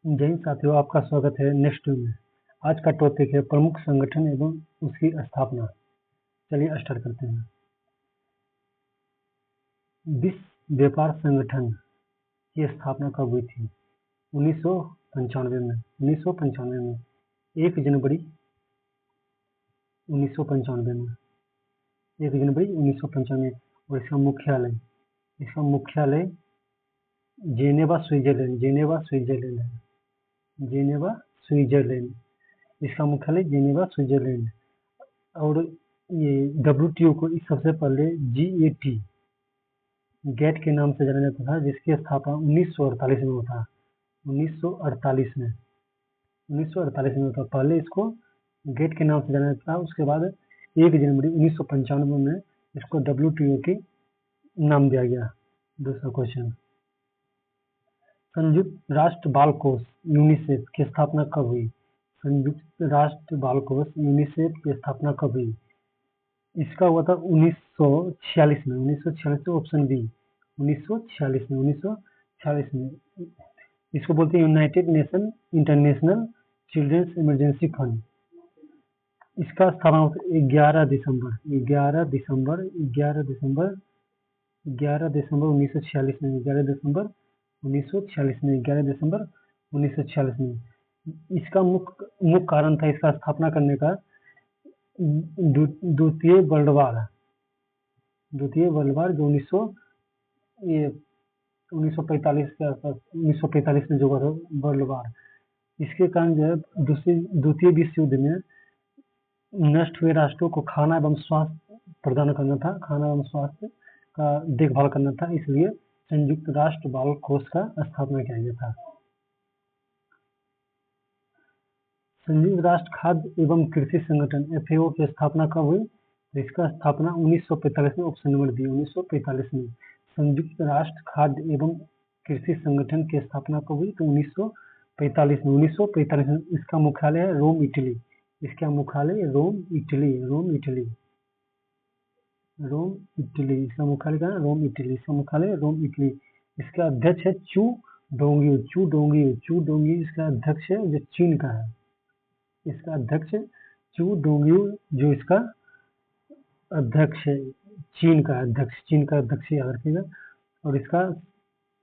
जय हिंद साथियों, आपका स्वागत है नेक्स्ट में। आज का टॉपिक है प्रमुख संगठन एवं उसकी स्थापना। चलिए स्टार्ट करते हैं। विश्व व्यापार संगठन की स्थापना कब हुई थी? 1995 में। 1995 में 1 जनवरी 1995 में 1 जनवरी 1995 में। और इसका मुख्यालय जेनेवा स्विट्जरलैंड है। Geneva Switzerland. इसका मुख्यालय जेनेवा स्विट्जरलैंड। और ये WTO को इस सबसे पहले गेट के नाम से जाना जाता था, जिसकी स्थापना 1948 में हुआ था। 1948 में हुआ था। पहले इसको गेट के नाम से जाना जाता था, उसके बाद 1 जनवरी 1995 में इसको WTO के नाम दिया गया। दूसरा क्वेश्चन, संयुक्त राष्ट्र बाल कोष यूनिसेफ की स्थापना कब हुई? संयुक्त राष्ट्र बाल कोष यूनिसेफ की स्थापना कब हुई? इसका हुआ था 1946 में। 1946 में, ऑप्शन बी। 1946 में। इसको बोलते हैं United Nation International Children's Emergency Fund. इसका स्थापना 11 दिसंबर 1946 में। 11 दिसंबर 1946 में। इसका मुख्य कारण था इसका स्थापना करने का द्वितीय वर्ल्ड वार, जो 1945 के आसपास, 1945 में जो हुआ था वर्ल्ड वार। इसके कारण जो है द्वितीय विश्व युद्ध में नष्ट हुए राष्ट्रों को खाना एवं स्वास्थ्य प्रदान करना था, खाना एवं स्वास्थ्य का देखभाल करना था, इसलिए संयुक्त राष्ट्र बाल कोष का स्थापना किया गया था। संयुक्त राष्ट्र खाद्य एवं कृषि संगठन FAO की स्थापना कब हुई? इसका स्थापना 1945 में, ऑप्शन नंबर बी। 1945 में। संयुक्त राष्ट्र खाद्य एवं कृषि संगठन की स्थापना कब हुई? तो 1945 में। 1945 में। इसका मुख्यालय है रोम, इटली। इसका मुख्यालय रोम, इटली। इसका मुख्यालय रोम, इटली। इसका अध्यक्ष है चू डोंगियो। इसका अध्यक्ष है, जो चीन का है। इसका अध्यक्ष चू डोंगियो, जो इसका अध्यक्ष है, चीन का अध्यक्ष याद रखिएगा। और इसका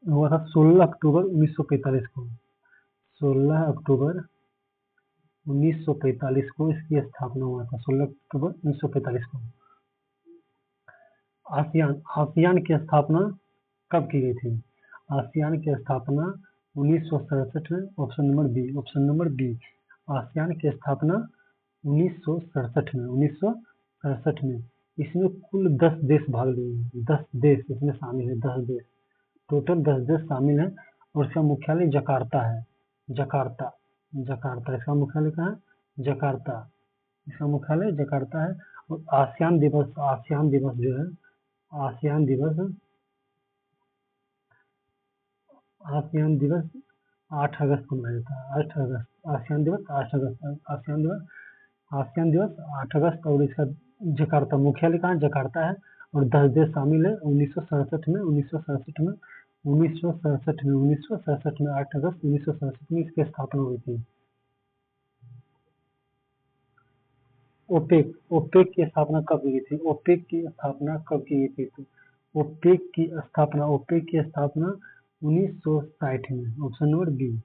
हुआ था 16 अक्टूबर 1945 को। 16 अक्टूबर 1945 को इसकी स्थापना हुआ था। 16 अक्टूबर 1945 को। आसियान की स्थापना कब की गई थी? आसियान की स्थापना 1967 में, ऑप्शन नंबर बी। आसियान की स्थापना 1967 में। इसमें कुल 10 देश भाग लिए। 10 देश इसमें शामिल है। 10 देश, टोटल 10 देश शामिल है। और इसका मुख्यालय जकार्ता है। जकार्ता। इसका मुख्यालय कहाँ है? जकार्ता। इसका मुख्यालय जकार्ता है। और आसियान दिवस जो है, आसियान दिवस 8 अगस्त को मनाया जाता है। 8 अगस्त। आसियान दिवस 8 अगस्त। और इसका जकार्ता, मुख्यालय कहाँ? जकार्ता है। और 10 देश शामिल है। 1967 में 8 अगस्त 1967 में इसकी स्थापना हुई थी। ओपेक की स्थापना कब की गई थी? ओपेक की स्थापना 1960 में। Option number B.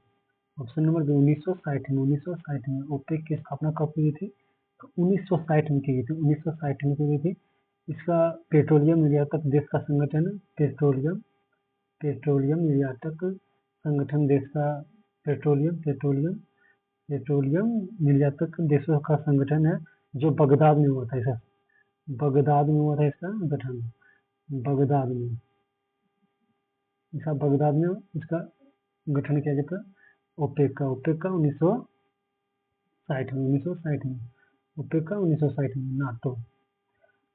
1960 में। ओपेक की स्थापना कब की गई थी? तो 1960 में की गई थी। इसका पेट्रोलियम निर्यातक देश का संगठन है। पेट्रोलियम निर्यातक संगठन देश का पेट्रोलियम निर्यातक देशों का संगठन है, जो बगदाद में हुआ था। इसका गठन बगदाद में इसका गठन किया गया था ओपेक का 1960 में। ओपेक का 1960 में।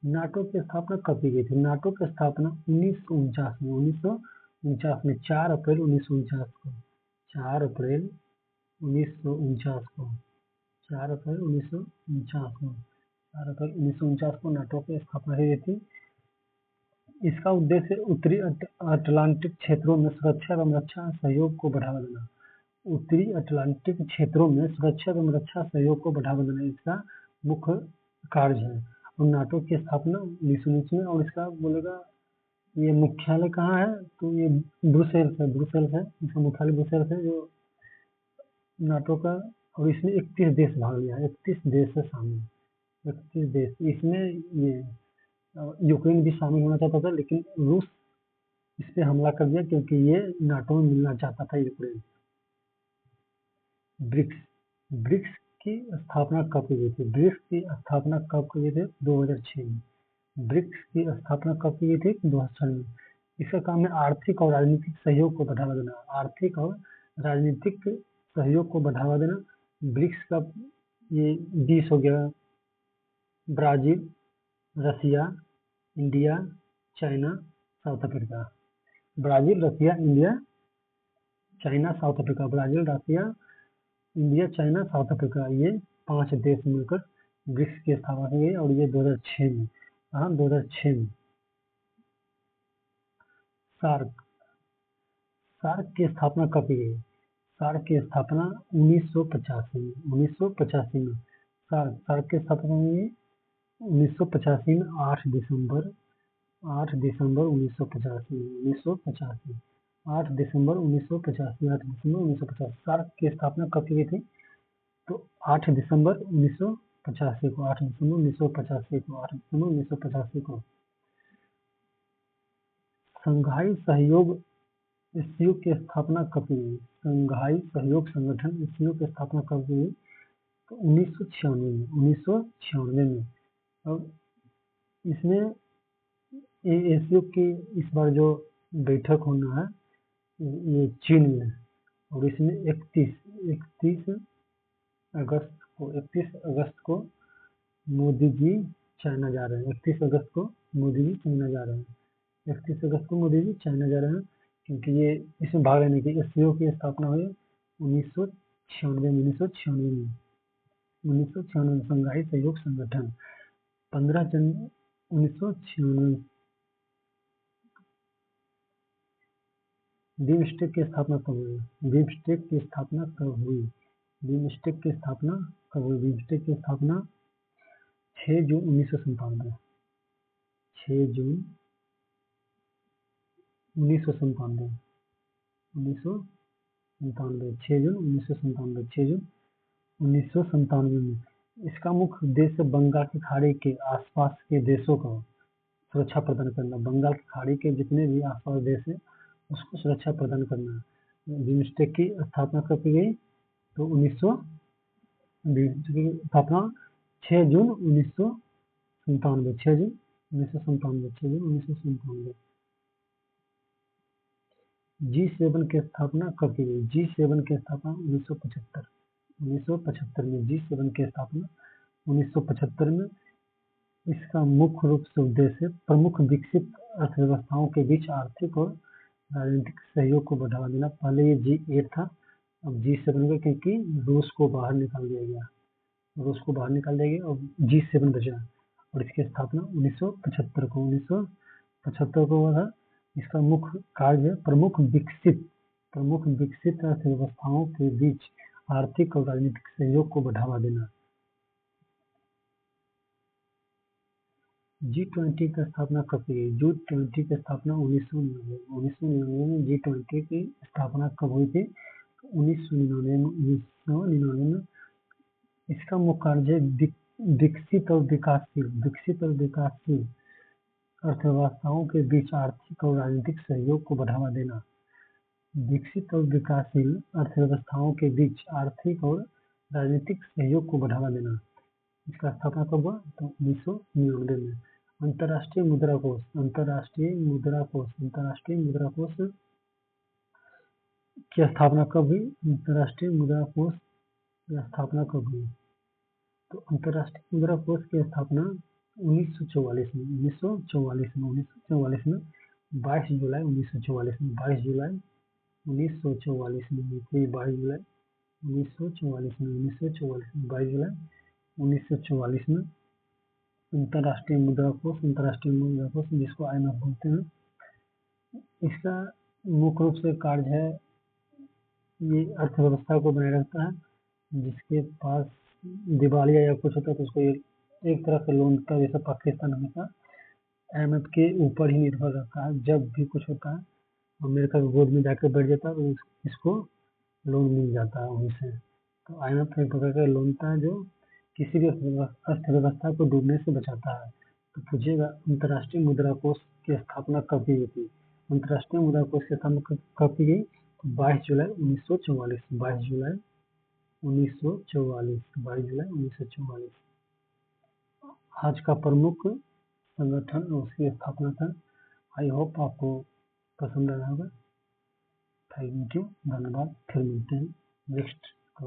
नाटो की स्थापना कब की गई थी? नाटो की स्थापना 1949 में। 4 अप्रैल 1949 को। 4 अप्रैल 1949 को नाटो की स्थापना की गई थी। इसका उद्देश्य उत्तरी अटलांटिक क्षेत्रों में सुरक्षा एवं रक्षा सहयोग को बढ़ावा देना। उत्तरी अटलांटिक क्षेत्रों में सुरक्षा एवं रक्षा सहयोग को बढ़ावा देना इसका मुख्य कार्य है। और नाटो की स्थापना 1919 में, और इसका बोलेगा ये मुख्यालय कहाँ है, तो ये ब्रुसेल्स है, इसका मुख्यालय ब्रुसेल्स है जो नाटो का। और इसमें 31 देश भाग लिया, 31 देश है शामिल, 31 देश। इसमें ये यूक्रेन भी शामिल होना चाहता था, लेकिन रूस इस पे हमला कर दिया क्योंकि ये नाटो में मिलना चाहता था यूक्रेन। ब्रिक्स ब्रिक्स की स्थापना कब की गई थी? ब्रिक्स की स्थापना कब की गई थी? 2006 में। ब्रिक्स की स्थापना कब की गई थी? 2006 में। इसका काम है आर्थिक और राजनीतिक सहयोग को बढ़ावा देना, आर्थिक और राजनीतिक सहयोग को बढ़ावा देना। ब्रिक्स का ये 20 हो गया, Brazil, Russia, India, China, South Africa. Brazil, Russia, India, China, South Africa. Brazil, Russia, India, China, South Africa, ये 5 देश मिलकर ब्रिक्स की स्थापना की गई, और ये 2006 में। हाँ, 2006 में। सार्क सार्क की स्थापना कब की गई? सार्क की स्थापना 1985 में, 1985 में। सार्क की स्थापना हुई 1985 में, 8 दिसंबर 1985 में, 1985, 8 दिसंबर 1985, 8 दिसंबर 1985। सार्क की स्थापना कब की गई थी? तो 8 दिसंबर 1985 को, 8 दिसंबर 1985 को, 8 दिसंबर 1985 को। संघाई सहयोग एससीओ की स्थापना कब की गई? संघाई सहयोग संगठन एससीओ की स्थापना कब की गई? तो 1996 में, 1996 में। अब इसमें एससीओ की इस बार जो बैठक होना है ये चीन में, और इसमें 31 अगस्त को मोदी जी चाइना जा रहे हैं। 31 अगस्त को मोदी जी चाइना जा रहे हैं। 31 अगस्त को मोदी जी चाइना जा रहे हैं, क्योंकि ये इसमें भाग लेने की एससीओ की स्थापना हुई 1996 में, 1996 में, 1996 में। संघाई सहयोग संगठन 15 जनवरी 1996। बिमस्टेक की स्थापना कब हुई? बिमस्टेक की स्थापना कब हुई? बिमस्टेक की स्थापना कब हुई? बिमस्टेक की स्थापना 6 जून 1997, 6 जून 1997, 1997, 6 जून 1997, 6 जून 1997 में। इसका मुख्य उद्देश्य बंगाल की खाड़ी के आसपास के देशों को सुरक्षा प्रदान करना। बंगाल की खाड़ी के जितने भी आसपास देश है उसको सुरक्षा प्रदान करना। बिमस्टेक की स्थापना कब की गई? तो 1900 स्थापना 6 जून 1997, 6 जून 1997, 6 जून 1997। G7 की स्थापना कब की गई? G7 की स्थापना 1975, 1975 में। G7 की स्थापना 1975 में। इसका मुख्य रूप से उद्देश्य प्रमुख विकसित अर्थव्यवस्थाओं के बीच आर्थिक और राजनीतिक सहयोग को बढ़ावा देना। पहले ये G8 था, अब G7 का, क्योंकि रूस को बाहर निकाल दिया गया, रूस को बाहर निकाल दिया गया और G7 बचा। और इसकी स्थापना 1975 को, 1975 को हुआ था। इसका मुख्य कार्य है प्रमुख विकसित अर्थव्यवस्थाओं के बीच आर्थिक और राजनीतिक सहयोग को बढ़ावा देना। G20 की स्थापना कब की गई? G20 की स्थापना 1999 में। G20 की स्थापना कब हुई थी? 1999 में। इसका मुख्य कार्य है विकसित और विकासशील अर्थव्यवस्थाओं के बीच आर्थिक और राजनीतिक सहयोग को बढ़ावा देना। विकसित और विकासशील अर्थव्यवस्थाओं के बीच आर्थिक और राजनीतिक सहयोग को बढ़ावा देना। इसका स्थापना कब हुआ? तो 1999 में। अंतर्राष्ट्रीय मुद्रा कोष की स्थापना कब हुई? अंतर्राष्ट्रीय मुद्रा कोष की स्थापना कब हुई? तो अंतर्राष्ट्रीय मुद्रा कोष की स्थापना 1944 में, 1944 में। 22 जुलाई 1944 में, 22 जुलाई 1944 में, 22 जुलाई 1944 में, 1944 में, 22 जुलाई 1944 में। अंतर्राष्ट्रीय मुद्रा कोष जिसको IMF बोलते हैं, इसका मुख्य रूप से कार्य है ये अर्थव्यवस्था को बनाए रखता है। जिसके पास दिवालिया या कुछ होता है तो उसको ये एक तरह से लोन का, जैसे पाकिस्तान हमेशा IMF के ऊपर ही निर्भर रहता है। जब भी कुछ होता है अमेरिका की गोद में जाकर बैठ जाता है और इसको लोन मिल जाता है वहीं से। तो IMF एक प्रकार का लोन था जो किसी भी अर्थव्यवस्था को डूबने से बचाता है। तो पूछिएगा अंतर्राष्ट्रीय मुद्रा कोष की स्थापना कब की गई थी? अंतर्राष्ट्रीय मुद्रा कोष की स्थापना कब की गई? 22 जुलाई 1944। 22 जुलाई 1944। आज का प्रमुख संगठन उसकी स्थापना था। आई होप आपको पसंद आया होगा। थैंक यू, धन्यवाद। फिर मिलते हैं नेक्स्ट